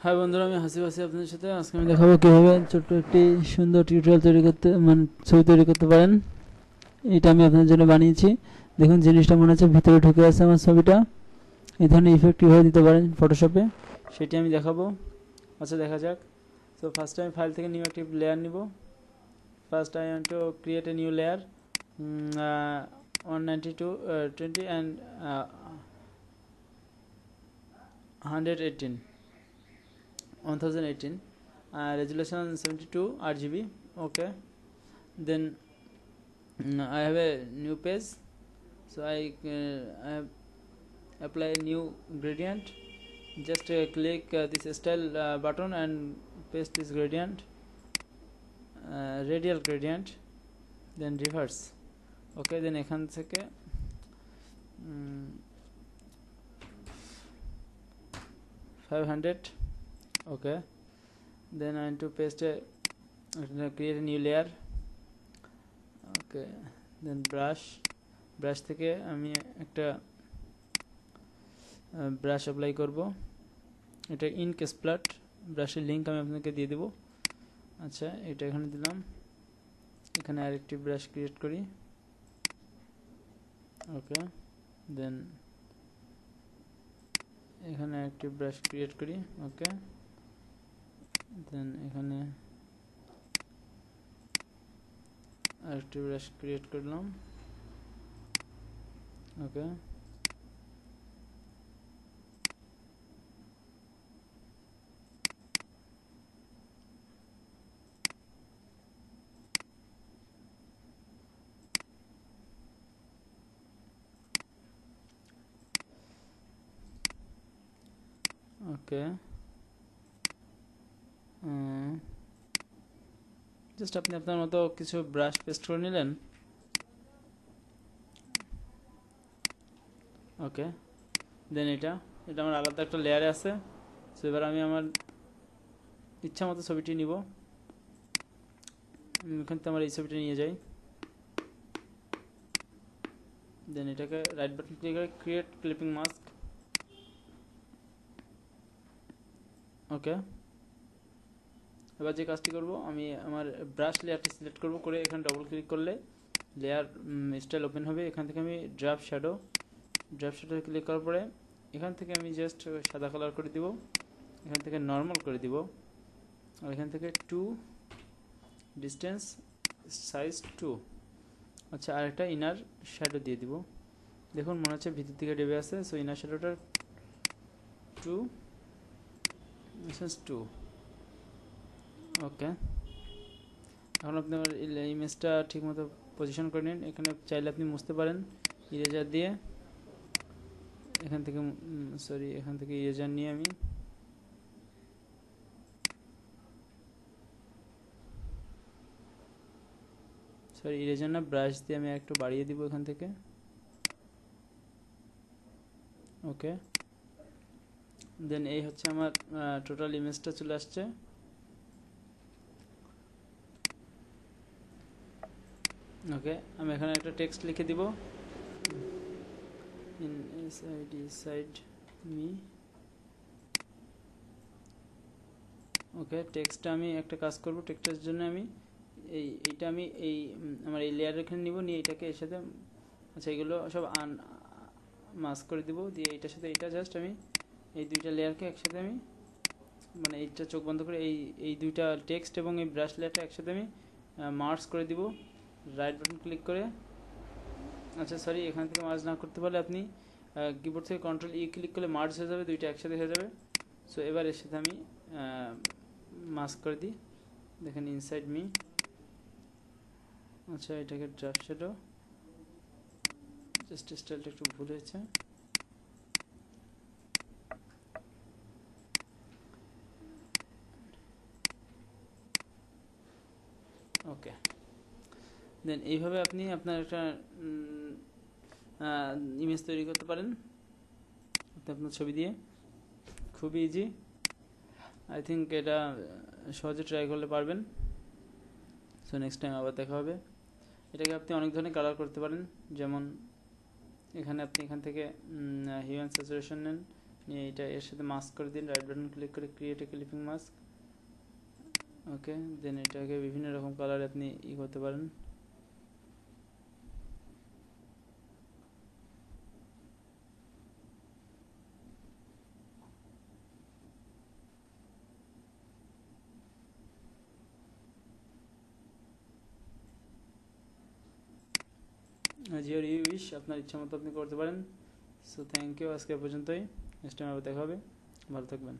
High বন্ধুরা, আমি হাসিব আছি আপনাদের সাথে। আজকে আমি দেখাবো কীভাবে ছোট্ট একটি সুন্দর টিউটোরিয়াল তৈরি করতে, মানে ছবি তৈরি করতে পারেন। এটা আমি আপনাদের জন্য বানিয়েছি। দেখুন, জিনিসটা মনে হচ্ছে ভিতরে ঢুকে আছে আমার ছবিটা। এই ধরনের ইফেক্ট কীভাবে দিতে পারেন ফটোশপে, সেটি আমি দেখাবো। আচ্ছা, দেখা যাক। সো ফার্স্ট আমি ফাইল থেকে নিউ একটি লেয়ার নিব। First I want to create a new layer 192 20 and 118 1018, resolution 72 RGB. Okay, then I have a new page, so I apply a new gradient. Just click this style button and paste this gradient, radial gradient, then reverse. Okay, then এখান থেকে 500. Okay, then I need to paste create a new layer. Okay, then brush থেকে আমি একটা brush apply করব। এটা ink স্প্লাট ব্রাশের link আমি আপনাকে দিয়ে দেব। আচ্ছা, এটা এখানে দিলাম। এখানে আরেকটি ব্রাশ ক্রিয়েট করি। ওকে, দেন এখানে আরেকটি ব্রাশ ক্রিয়েট করি। ওকে, দেন এখানে আরেকটি ব্রাশ ক্রিয়েট করলাম। ওকে, ওকে, জাস্ট আপনি আপনার মতো কিছু ব্রাশ পেস্ট করে নিলেন। ওকে, দেন এটা আমার আলাদা একটা লেয়ারে আছে। সো এবার আমি আমার ইচ্ছা মতো ছবিটি নিব। এখান থেকে আমার এই ছবিটা নিয়ে যাই। দেন এটাকে রাইট বাটন ক্লিক করে ক্রিয়েট ক্লিপিং মাস্ক। ওকে, এবার যে কাজটি করব, আমি আমার ব্রাশ লেয়ারটি সিলেক্ট করব, করে এখানে ডবল ক্লিক করলে লেয়ার স্টাইল ওপেন হবে। এখান থেকে আমি ড্রাফট শ্যাডো ক্লিক করার পরে এখান থেকে আমি জাস্ট সাদা কালার করে দিব। এখান থেকে নর্মাল করে দিব, আর এখান থেকে 2 ডিস্টেন্স সাইজ 2। আচ্ছা, আর একটা ইনার শ্যাডো দিয়ে দিব। দেখুন, মনে হচ্ছে ভিতর দিকে ডেবে আছে। সো ইনার শ্যাডোটা 2 ডিস্টেন্স 2। ওকে, এখন আপনি আমার ইমেজটা ঠিকমতো পজিশন করে নিন। এখানে চাইলে আপনি মুছতে পারেন ইরেজার দিয়ে। এখান থেকে এখান থেকে ইরেজার নিয়ে আমি ইরেজার না, ব্রাশ দিয়ে আমি একটু বাড়িয়ে দিব এখান থেকে। ওকে, দেন এই হচ্ছে আমার টোটাল ইমেজটা চলে আসছে। ওকে, আমি এখানে একটা টেক্সট লিখে দিব, সাইড মি। ওকে, টেক্সটটা আমি একটা কাজ করব। টেক্সটের জন্য আমি এইটা আমি আমার এই লেয়ার এখানে নিব, নিয়ে এটাকে এর সাথে, আচ্ছা, এগুলো সব মাস্ক করে দিব। দিয়ে এইটার সাথে এইটা জাস্ট আমি এই দুইটা লেয়ারকে একসাথে আমি, মানে এইটা চোখ বন্ধ করে এই দুইটা টেক্সট এবং এই ব্রাশ লেয়ারটা একসাথে আমি মার্জ করে দিব রাইট বাটন ক্লিক করে। আচ্ছা, এখান থেকে মার্জ না করতে পারলে আপনি কিবোর্ড থেকে কন্ট্রোল ই ক্লিক করলে মার্জ হয়ে যাবে, দুইটা একসাথে হয়ে যাবে। সো এবার এর সাথে আমি মাস্ক করে দিই। দেখেন, ইনসাইড মি। আচ্ছা, এটাকে ড্রাফট শ্যাডো, জাস্ট স্টাইলটা একটু ভুল হয়েছে। ওকে, দেন এইভাবে আপনি আপনার একটা ইমেজ তৈরি করতে পারেন আপনার ছবি দিয়ে। খুবই ইজি। আই থিঙ্ক এটা সহজে ট্রাই করলে পারবেন। সো নেক্সট টাইম আবার দেখা হবে। এটাকে আপনি অনেক ধরনের কালার করতে পারেন, যেমন এখানে আপনি এখান থেকে হিউ অ্যান্ড স্যাচুরেশন নেন, নিয়ে এটা এর সাথে মাস্ক করে দিন, রাইট বাটন ক্লিক করে ক্রিয়েট এ ক্লিপিং মাস্ক। ওকে, দেন এটাকে বিভিন্ন রকম কালার আপনি করতে পারেন। as your you wish, আপনার ইচ্ছা মতো আপনি করতে পারেন। সো থ্যাংক ইউ, আজকে পর্যন্তই, নেক্সট টাইম আবার দেখা হবে, ভালো থাকবেন।